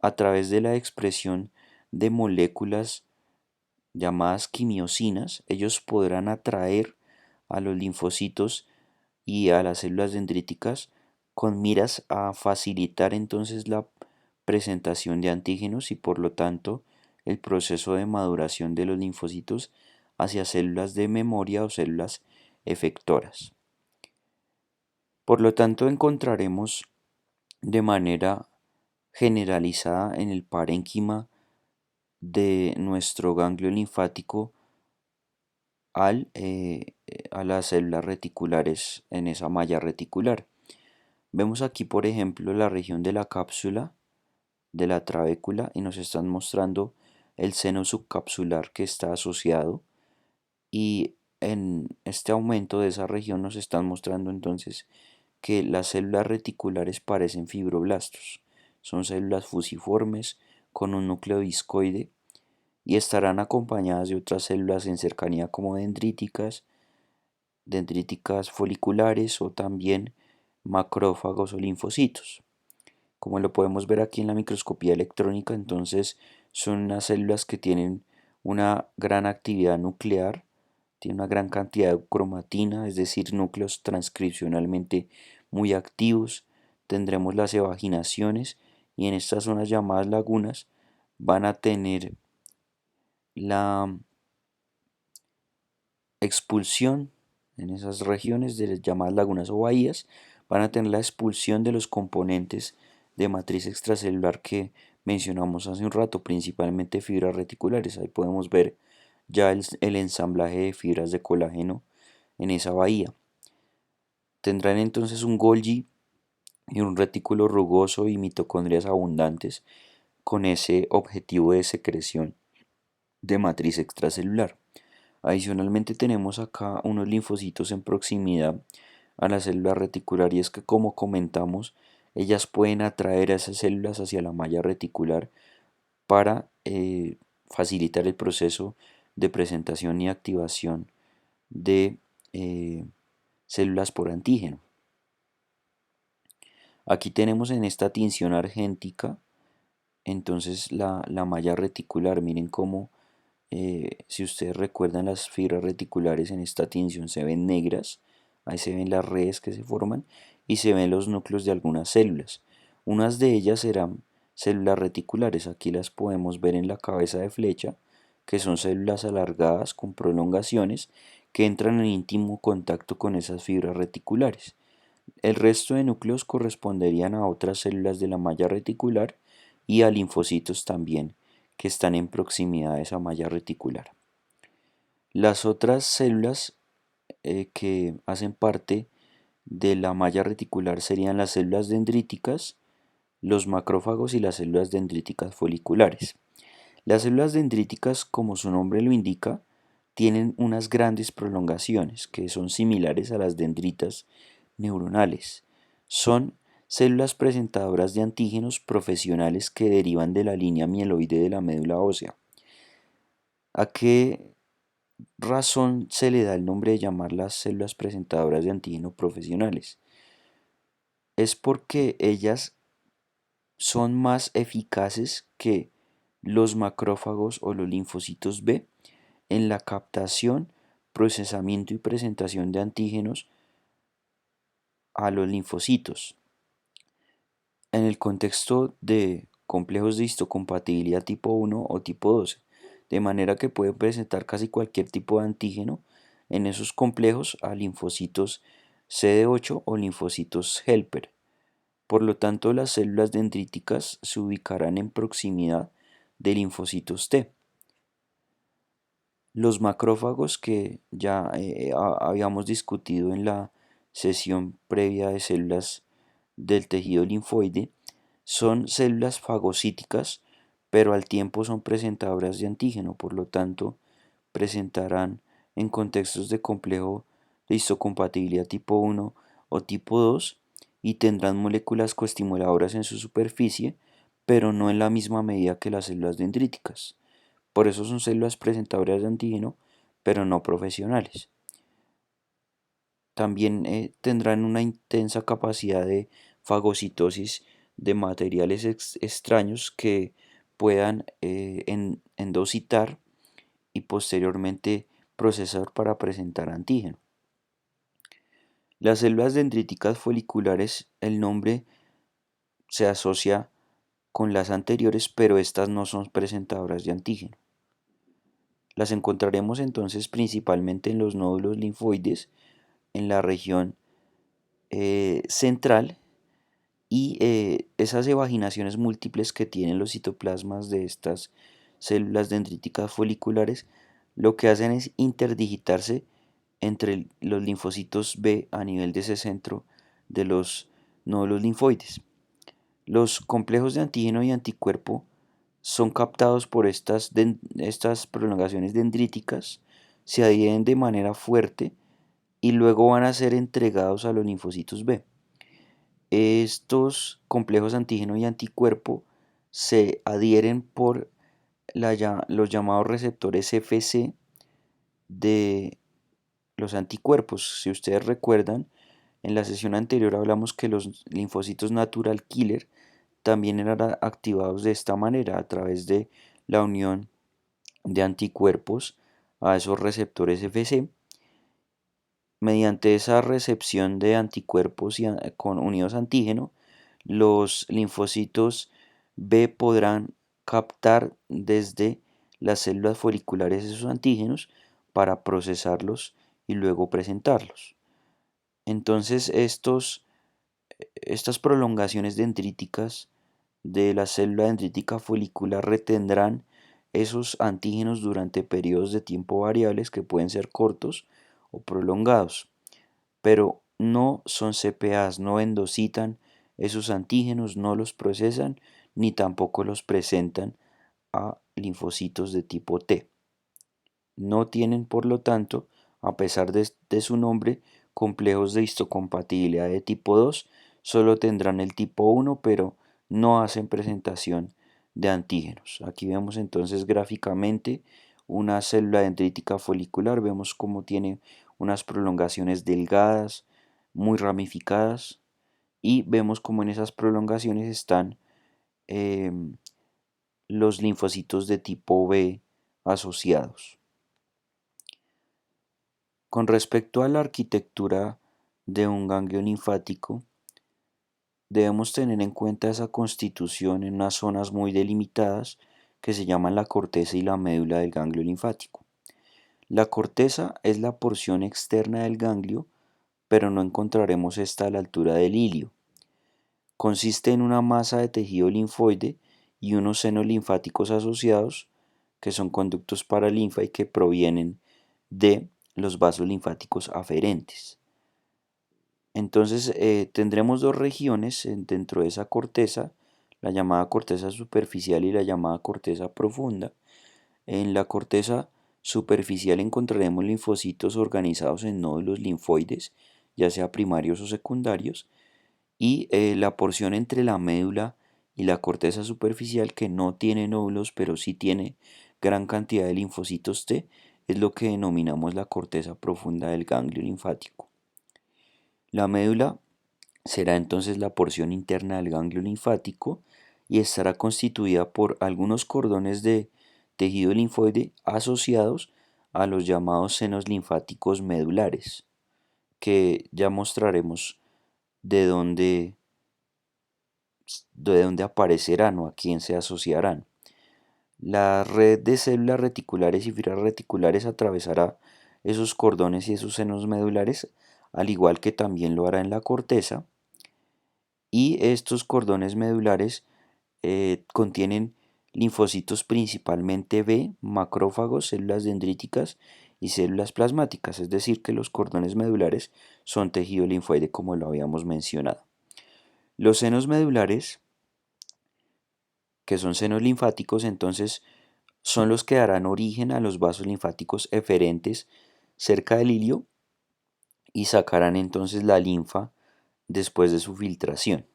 a través de la expresión de moléculas llamadas quimiosinas. Ellos podrán atraer a los linfocitos y a las células dendríticas con miras a facilitar entonces la presentación de antígenos y por lo tanto el proceso de maduración de los linfocitos hacia células de memoria o células efectoras. Por lo tanto encontraremos de manera generalizada en el parénquima de nuestro ganglio linfático a las células reticulares en esa malla reticular. Vemos aquí, por ejemplo, la región de la cápsula, de la trabécula, y nos están mostrando el seno subcapsular que está asociado, y en este aumento de esa región nos están mostrando entonces que las células reticulares parecen fibroblastos. Son células fusiformes con un núcleo discoide y estarán acompañadas de otras células en cercanía como dendríticas foliculares o también macrófagos o linfocitos. Como lo podemos ver aquí en la microscopía electrónica, entonces son unas células que tienen una gran actividad nuclear, tienen una gran cantidad de cromatina, es decir, núcleos transcripcionalmente muy activos. Tendremos las evaginaciones y en estas zonas llamadas lagunas van a tener la expulsión en esas regiones de las llamadas lagunas o bahías, van a tener la expulsión de los componentes de matriz extracelular que mencionamos hace un rato, principalmente fibras reticulares. Ahí podemos ver ya el ensamblaje de fibras de colágeno en esa bahía. Tendrán entonces un Golgi y un retículo rugoso y mitocondrias abundantes con ese objetivo de secreción de matriz extracelular. Adicionalmente tenemos acá unos linfocitos en proximidad a la célula reticular y es que como comentamos, ellas pueden atraer a esas células hacia la malla reticular para facilitar el proceso de presentación y activación de eh, células por antígeno. Aquí tenemos en esta tinción argéntica, entonces la malla reticular, miren cómo, si ustedes recuerdan, las fibras reticulares en esta tinción se ven negras, ahí se ven las redes que se forman y se ven los núcleos de algunas células. Unas de ellas serán células reticulares, aquí las podemos ver en la cabeza de flecha, que son células alargadas con prolongaciones que entran en íntimo contacto con esas fibras reticulares. El resto de núcleos corresponderían a otras células de la malla reticular y a linfocitos también que están en proximidad de esa malla reticular. Las otras células que hacen parte de la malla reticular serían las células dendríticas, los macrófagos y las células dendríticas foliculares. Las células dendríticas, como su nombre lo indica, tienen unas grandes prolongaciones que son similares a las dendritas neuronales. Son células presentadoras de antígenos profesionales que derivan de la línea mieloide de la médula ósea. ¿A qué razón se le da el nombre de llamar las células presentadoras de antígeno profesionales? Es porque ellas son más eficaces que los macrófagos o los linfocitos B en la captación, procesamiento y presentación de antígenos a los linfocitos. En el contexto de complejos de histocompatibilidad tipo 1 o tipo 12, de manera que pueden presentar casi cualquier tipo de antígeno en esos complejos a linfocitos CD8 o linfocitos helper. Por lo tanto, las células dendríticas se ubicarán en proximidad de linfocitos T. Los macrófagos que ya habíamos discutido en la sesión previa de células del tejido linfoide son células fagocíticas, pero al tiempo son presentadoras de antígeno, por lo tanto presentarán en contextos de complejo de histocompatibilidad tipo 1 o tipo 2 y tendrán moléculas coestimuladoras en su superficie, pero no en la misma medida que las células dendríticas. Por eso son células presentadoras de antígeno, pero no profesionales. También tendrán una intensa capacidad de fagocitosis de materiales extraños que puedan endocitar y posteriormente procesar para presentar antígeno. Las células dendríticas foliculares, el nombre se asocia con las anteriores, pero estas no son presentadoras de antígeno. Las encontraremos entonces principalmente en los nódulos linfoides, en la región central y esas evaginaciones múltiples que tienen los citoplasmas de estas células dendríticas foliculares lo que hacen es interdigitarse entre los linfocitos B a nivel de ese centro de los nódulos linfoides. Los complejos de antígeno y anticuerpo son captados por estas prolongaciones dendríticas, se adhieren de manera fuerte y luego van a ser entregados a los linfocitos B. Estos complejos antígeno y anticuerpo se adhieren por los llamados receptores FC de los anticuerpos. Si ustedes recuerdan, en la sesión anterior hablamos que los linfocitos natural killer también eran activados de esta manera, a través de la unión de anticuerpos a esos receptores FC. Mediante esa recepción de anticuerpos con unidos antígeno, los linfocitos B podrán captar desde las células foliculares esos antígenos para procesarlos y luego presentarlos. Entonces estas prolongaciones dendríticas de la célula dendrítica folicular retendrán esos antígenos durante periodos de tiempo variables que pueden ser cortos o prolongados, pero no son CPAs, no endocitan esos antígenos, no los procesan ni tampoco los presentan a linfocitos de tipo T. No tienen, por lo tanto, a pesar de su nombre, complejos de histocompatibilidad de tipo 2, solo tendrán el tipo 1, pero no hacen presentación de antígenos. Aquí vemos entonces gráficamente una célula dendrítica folicular, vemos cómo tiene unas prolongaciones delgadas, muy ramificadas, y vemos cómo en esas prolongaciones están em, los linfocitos de tipo B asociados. Con respecto a la arquitectura de un ganglio linfático, debemos tener en cuenta esa constitución en unas zonas muy delimitadas que se llaman la corteza y la médula del ganglio linfático. La corteza es la porción externa del ganglio, pero no encontraremos esta a la altura del ilio. Consiste en una masa de tejido linfoide y unos senos linfáticos asociados, que son conductos para linfa y que provienen de los vasos linfáticos aferentes. Entonces tendremos dos regiones dentro de esa corteza, la llamada corteza superficial y la llamada corteza profunda. En la corteza superficial encontraremos linfocitos organizados en nódulos linfoides, ya sea primarios o secundarios, y la porción entre la médula y la corteza superficial que no tiene nódulos pero sí tiene gran cantidad de linfocitos T, es lo que denominamos la corteza profunda del ganglio linfático. La médula será entonces la porción interna del ganglio linfático y estará constituida por algunos cordones de tejido linfoide asociados a los llamados senos linfáticos medulares, que ya mostraremos de dónde, de dónde aparecerán o a quién se asociarán. La red de células reticulares y fibras reticulares atravesará esos cordones y esos senos medulares, al igual que también lo hará en la corteza, y estos cordones medulares contienen linfocitos principalmente B, macrófagos, células dendríticas y células plasmáticas, es decir, que los cordones medulares son tejido linfoide como lo habíamos mencionado. Los senos medulares, que son senos linfáticos, entonces son los que darán origen a los vasos linfáticos eferentes cerca del ilio y sacarán entonces la linfa después de su filtración.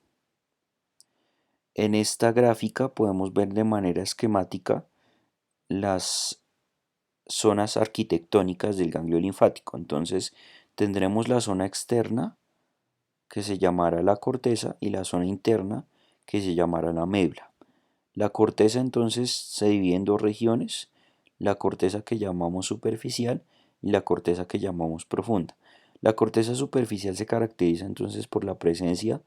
En esta gráfica podemos ver de manera esquemática las zonas arquitectónicas del ganglio linfático. Entonces tendremos la zona externa que se llamará la corteza y la zona interna que se llamará la médula. La corteza entonces se divide en dos regiones, la corteza que llamamos superficial y la corteza que llamamos profunda. La corteza superficial se caracteriza entonces por la presencia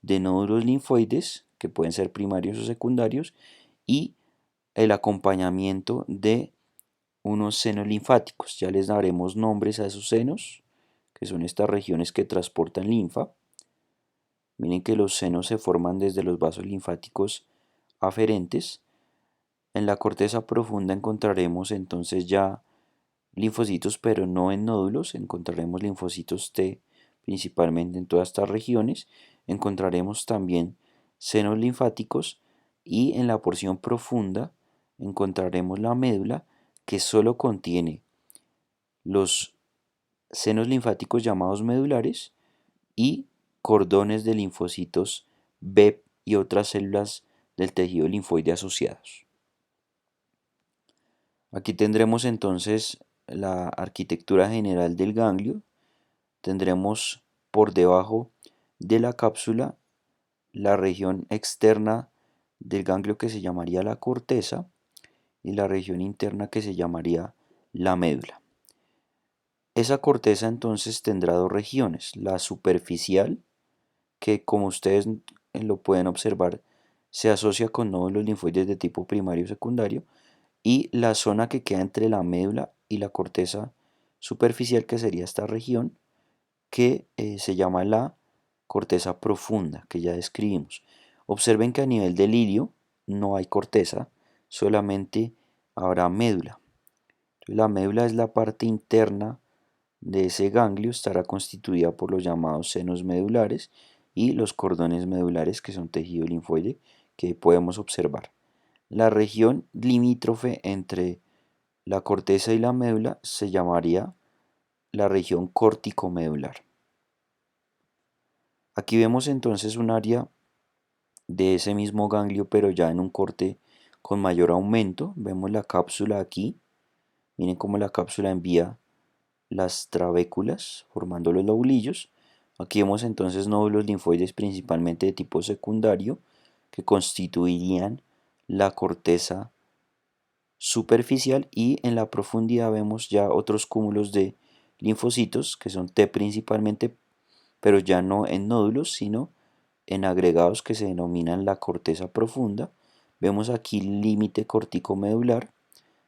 de nódulos linfoides, que pueden ser primarios o secundarios, y el acompañamiento de unos senos linfáticos. Ya les daremos nombres a esos senos, que son estas regiones que transportan linfa. Miren que los senos se forman desde los vasos linfáticos aferentes. En la corteza profunda encontraremos entonces ya linfocitos, pero no en nódulos. Encontraremos linfocitos T principalmente en todas estas regiones. Encontraremos también senos linfáticos y en la porción profunda encontraremos la médula que solo contiene los senos linfáticos llamados medulares y cordones de linfocitos B y otras células del tejido linfoide asociados. Aquí tendremos entonces la arquitectura general del ganglio. Tendremos por debajo de la cápsula la región externa del ganglio que se llamaría la corteza y la región interna que se llamaría la médula. Esa corteza entonces tendrá dos regiones, la superficial, que como ustedes lo pueden observar, se asocia con nódulos linfoides de tipo primario y secundario, y la zona que queda entre la médula y la corteza superficial, que sería esta región, que se llama la corteza profunda, que ya describimos. Observen que a nivel del ilio no hay corteza, solamente habrá médula. Entonces, la médula es la parte interna de ese ganglio, estará constituida por los llamados senos medulares y los cordones medulares, que son tejido linfoide que podemos observar. La región limítrofe entre la corteza y la médula se llamaría la región corticomedular. Aquí vemos entonces un área de ese mismo ganglio, pero ya en un corte con mayor aumento. Vemos la cápsula aquí. Miren cómo la cápsula envía las trabéculas formando los lobulillos. Aquí vemos entonces nódulos linfoides principalmente de tipo secundario que constituirían la corteza superficial, y en la profundidad vemos ya otros cúmulos de linfocitos que son T principalmente, pero ya no en nódulos sino en agregados que se denominan la corteza profunda. Vemos aquí el límite corticomedular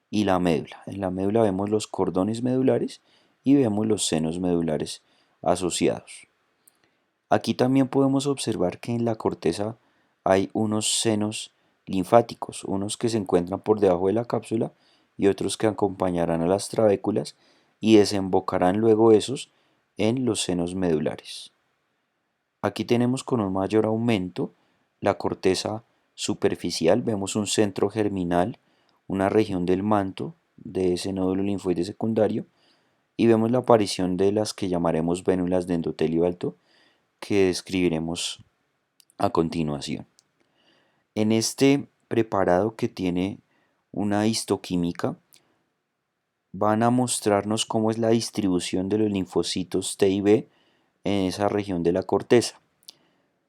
y la médula. En la médula vemos los cordones medulares y vemos los senos medulares asociados. Aquí también podemos observar que en la corteza hay unos senos linfáticos, unos que se encuentran por debajo de la cápsula y otros que acompañarán a las trabéculas y desembocarán luego esos en los senos medulares. Aquí tenemos con un mayor aumento la corteza superficial, vemos un centro germinal, una región del manto de ese nódulo linfoide secundario, y vemos la aparición de las que llamaremos vénulas de endotelio alto, que describiremos a continuación. En este preparado, que tiene una histoquímica, van a mostrarnos cómo es la distribución de los linfocitos T y B en esa región de la corteza.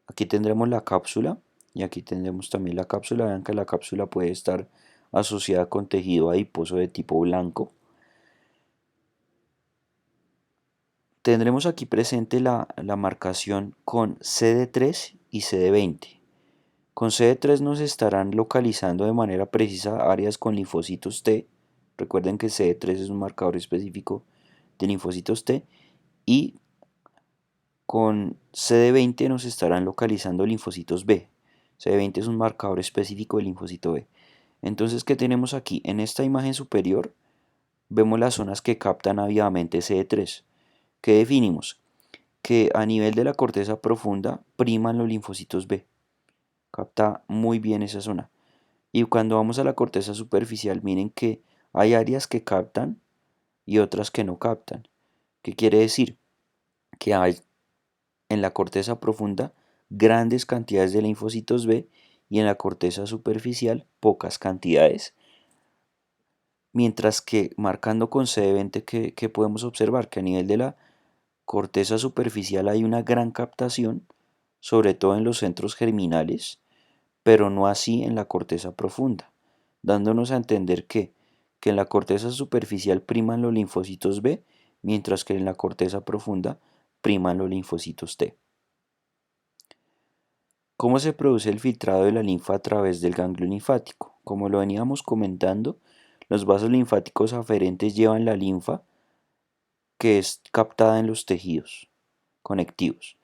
Aquí tendremos la cápsula y aquí tendremos también la cápsula. Vean que la cápsula puede estar asociada con tejido adiposo de tipo blanco. Tendremos aquí presente la marcación con CD3 y CD20. Con CD3 nos estarán localizando de manera precisa áreas con linfocitos T. Recuerden que CD3 es un marcador específico de linfocitos T. Y con CD20 nos estarán localizando linfocitos B. CD20 es un marcador específico del linfocito B. Entonces, ¿qué tenemos aquí? En esta imagen superior vemos las zonas que captan ávidamente CD3. ¿Qué definimos? Que a nivel de la corteza profunda priman los linfocitos B. Capta muy bien esa zona. Y cuando vamos a la corteza superficial, miren que hay áreas que captan y otras que no captan. ¿Qué quiere decir? Que hay en la corteza profunda grandes cantidades de linfocitos B y en la corteza superficial pocas cantidades. Mientras que marcando con CD20, que podemos observar que a nivel de la corteza superficial hay una gran captación, sobre todo en los centros germinales, pero no así en la corteza profunda, dándonos a entender que en la corteza superficial priman los linfocitos B, mientras que en la corteza profunda priman los linfocitos T. ¿Cómo se produce el filtrado de la linfa a través del ganglio linfático? Como lo veníamos comentando, los vasos linfáticos aferentes llevan la linfa que es captada en los tejidos conectivos.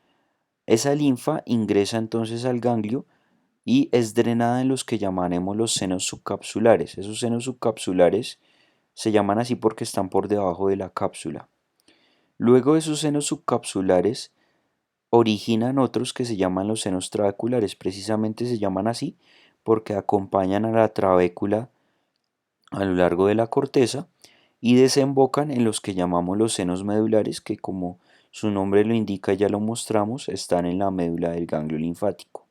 Esa linfa ingresa entonces al ganglio y es drenada en los que llamaremos los senos subcapsulares. Esos senos subcapsulares se llaman así porque están por debajo de la cápsula. Luego esos senos subcapsulares originan otros que se llaman los senos trabeculares. Precisamente se llaman así porque acompañan a la trabécula a lo largo de la corteza y desembocan en los que llamamos los senos medulares, que como su nombre lo indica, ya lo mostramos, están en la médula del ganglio linfático.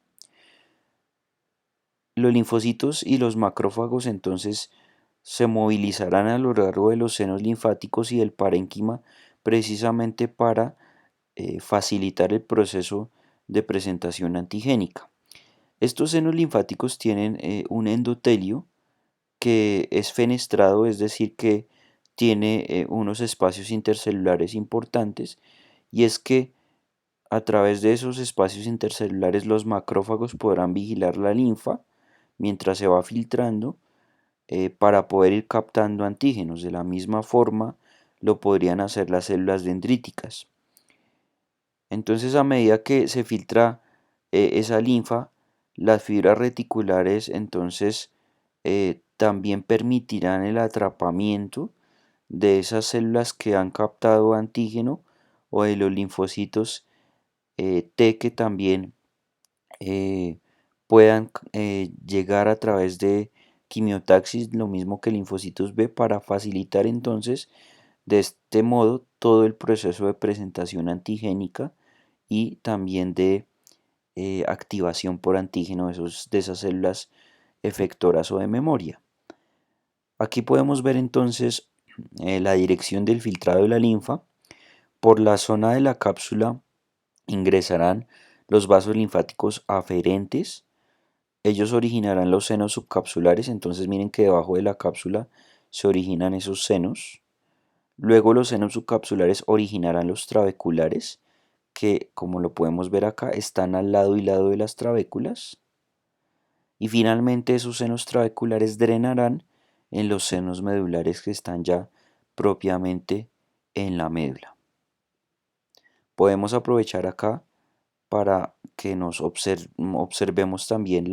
Los linfocitos y los macrófagos entonces se movilizarán a lo largo de los senos linfáticos y del parénquima precisamente para facilitar el proceso de presentación antigénica. Estos senos linfáticos tienen un endotelio que es fenestrado, es decir, que tiene unos espacios intercelulares importantes, y es que a través de esos espacios intercelulares los macrófagos podrán vigilar la linfa mientras se va filtrando para poder ir captando antígenos. De la misma forma lo podrían hacer las células dendríticas. Entonces, a medida que se filtra esa linfa, las fibras reticulares entonces también permitirán el atrapamiento de esas células que han captado antígeno o de los linfocitos T que también puedan llegar a través de quimiotaxis, lo mismo que linfocitos B, para facilitar entonces de este modo todo el proceso de presentación antigénica y también de activación por antígeno de esas células efectoras o de memoria. Aquí podemos ver entonces la dirección del filtrado de la linfa. Por la zona de la cápsula ingresarán los vasos linfáticos aferentes. Ellos originarán los senos subcapsulares, entonces miren que debajo de la cápsula se originan esos senos. Luego los senos subcapsulares originarán los trabeculares, que como lo podemos ver acá están al lado y lado de las trabéculas. Y finalmente esos senos trabeculares drenarán en los senos medulares que están ya propiamente en la médula. Podemos aprovechar acá para que nos observemos también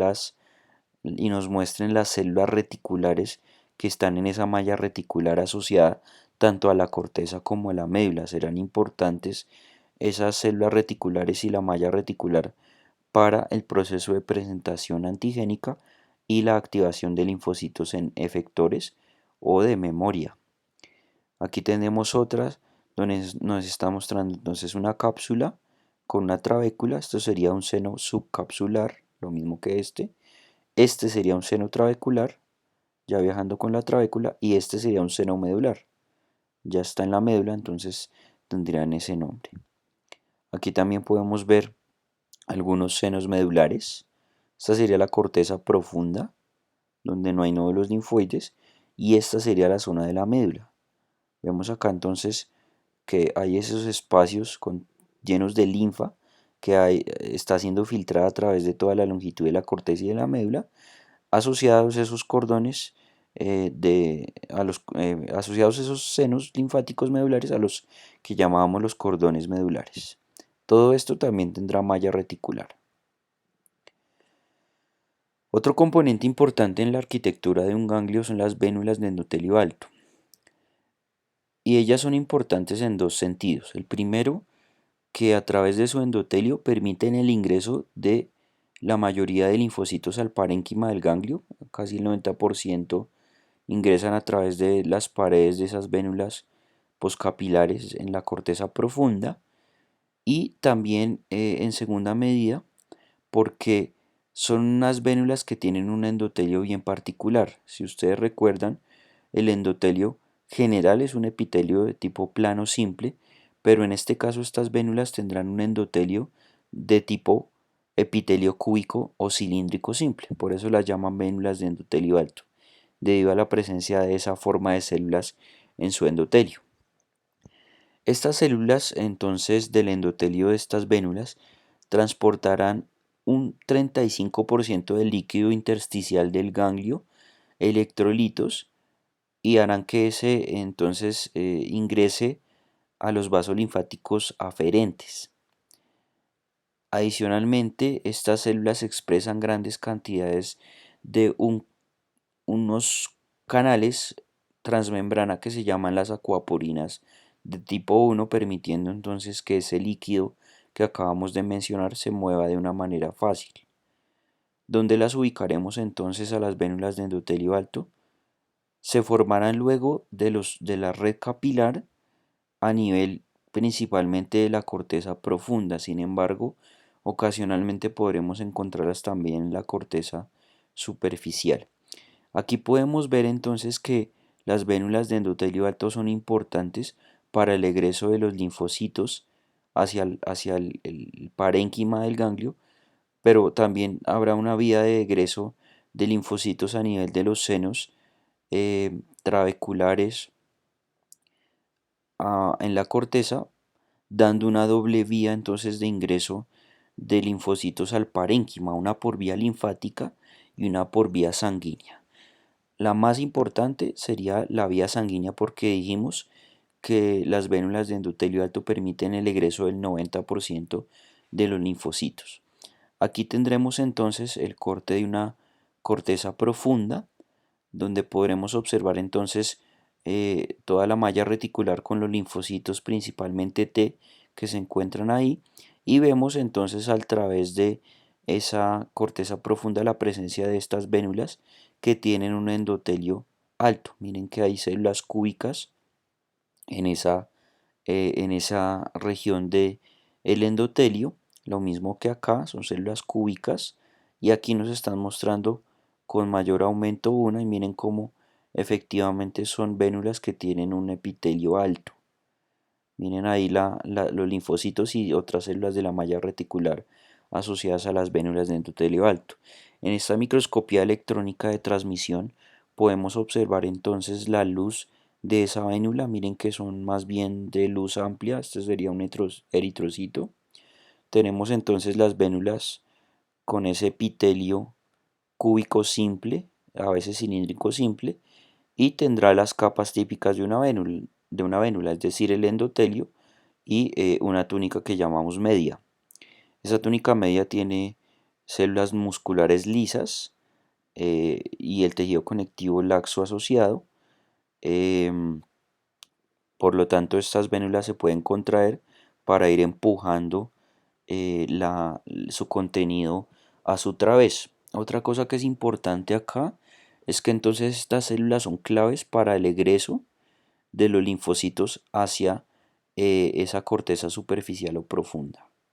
y nos muestren las células reticulares que están en esa malla reticular asociada tanto a la corteza como a la médula. Serán importantes esas células reticulares y la malla reticular para el proceso de presentación antigénica y la activación de linfocitos en efectores o de memoria. Aquí tenemos otras donde nos está mostrando entonces una cápsula con una trabécula. Esto sería un seno subcapsular, lo mismo que este. Este sería un seno trabecular, ya viajando con la trabécula, y este sería un seno medular. Ya está en la médula, entonces tendrían ese nombre. Aquí también podemos ver algunos senos medulares. Esta sería la corteza profunda, donde no hay nódulos linfoides, y esta sería la zona de la médula. Vemos acá entonces que hay esos espacios llenos de linfa que está siendo filtrada a través de toda la longitud de la corteza y de la médula, asociados esos cordones asociados esos senos linfáticos medulares a los que llamábamos los cordones medulares. Todo esto también tendrá malla reticular. Otro componente importante en la arquitectura de un ganglio son las vénulas de endotelio alto. Y ellas son importantes en dos sentidos. El primero, que a través de su endotelio permiten el ingreso de la mayoría de linfocitos al parénquima del ganglio. Casi el 90% ingresan a través de las paredes de esas vénulas poscapilares en la corteza profunda. Y también en segunda medida porque son unas vénulas que tienen un endotelio bien particular. Si ustedes recuerdan, el endotelio general es un epitelio de tipo plano simple, pero en este caso estas vénulas tendrán un endotelio de tipo epitelio cúbico o cilíndrico simple. Por eso las llaman vénulas de endotelio alto, debido a la presencia de esa forma de células en su endotelio. Estas células entonces del endotelio de estas vénulas transportarán un 35% del líquido intersticial del ganglio, electrolitos, y harán que ese entonces ingrese a los vasos linfáticos aferentes. Adicionalmente, estas células expresan grandes cantidades de unos canales transmembrana que se llaman las acuaporinas de tipo 1, permitiendo entonces que ese líquido que acabamos de mencionar se mueva de una manera fácil. ¿Dónde las ubicaremos entonces a las vénulas de endotelio alto? Se formarán luego de la red capilar a nivel principalmente de la corteza profunda. Sin embargo, ocasionalmente podremos encontrarlas también en la corteza superficial. Aquí podemos ver entonces que las vénulas de endotelio alto son importantes para el egreso de los linfocitos hacia el parénquima del ganglio, pero también habrá una vía de egreso de linfocitos a nivel de los senos trabeculares en la corteza, dando una doble vía entonces de ingreso de linfocitos al parénquima, una por vía linfática y una por vía sanguínea. La más importante sería la vía sanguínea porque dijimos que las vénulas de endotelio alto permiten el egreso del 90% de los linfocitos. Aquí tendremos entonces el corte de una corteza profunda, donde podremos observar entonces toda la malla reticular con los linfocitos, principalmente T, que se encuentran ahí, y vemos entonces a través de esa corteza profunda la presencia de estas vénulas que tienen un endotelio alto. Miren que hay células cúbicas en esa región de el endotelio, lo mismo que acá, son células cúbicas, y aquí nos están mostrando con mayor aumento una, y miren cómo efectivamente son vénulas que tienen un epitelio alto. Miren ahí los linfocitos y otras células de la malla reticular asociadas a las vénulas de endotelio alto. En esta microscopía electrónica de transmisión podemos observar entonces la luz de esa vénula. Miren que son más bien de luz amplia. Este sería un eritrocito. Tenemos entonces las vénulas con ese epitelio cúbico simple, a veces cilíndrico simple, y tendrá las capas típicas de una vénula, es decir, el endotelio y una túnica que llamamos media. Esa túnica media tiene células musculares lisas y el tejido conectivo laxo asociado. em, por lo tanto, estas vénulas se pueden contraer para ir empujando su contenido a su través. Otra cosa que es importante acá es que entonces estas células son claves para el egreso de los linfocitos hacia esa corteza superficial o profunda.